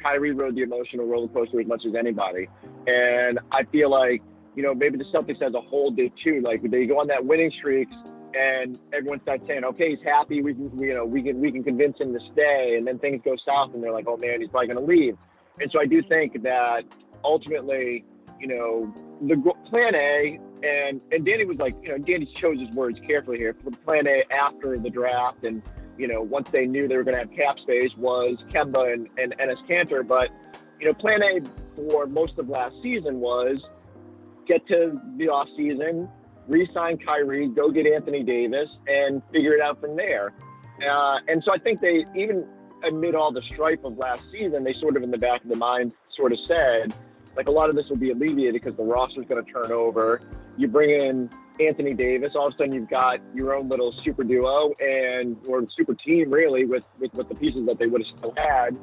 Kyrie rode the emotional roller coaster as much as anybody. And I feel like, maybe the Celtics as a whole did too. Like, they go on that winning streaks and everyone starts saying, okay, he's happy. We can convince him to stay. And then things go south and they're like, oh man, he's probably going to leave. And so I do think that ultimately, the plan A, and Danny was like, Danny chose his words carefully here. For plan A after the draft, and once they knew they were going to have cap space, was Kemba and Enes Kanter. But plan A for most of last season was get to the off season, re-sign Kyrie, go get Anthony Davis, and figure it out from there. And so I think they, even amid all the strife of last season, they sort of in the back of their mind sort of said, like, a lot of this will be alleviated because the roster's going to turn over. You bring in Anthony Davis, all of a sudden you've got your own little super duo or super team, really, with the pieces that they would have still had.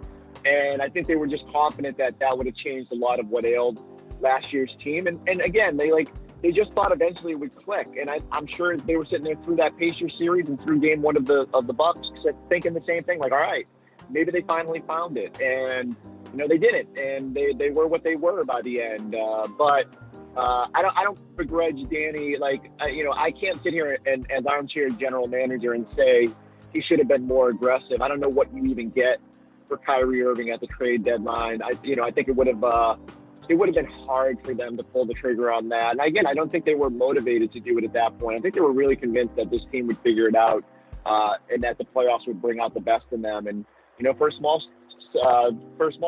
And I think they were just confident that would have changed a lot of what ailed last year's team. And again, they just thought eventually it would click. And I'm sure they were sitting there through that Pacers series and through game one of the Bucks, thinking the same thing, like, all right, maybe they finally found it. And they didn't, and they were what they were by the end. But I don't begrudge Danny. Like, I can't sit here and as armchair general manager and say he should have been more aggressive. I don't know what you even get for Kyrie Irving at the trade deadline. I think it would have been hard for them to pull the trigger on that. And again, I don't think they were motivated to do it at that point. I think they were really convinced that this team would figure it out, and that the playoffs would bring out the best in them. And for a small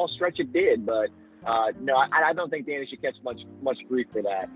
stretch it did, but no, I don't think Danny should catch much grief for that.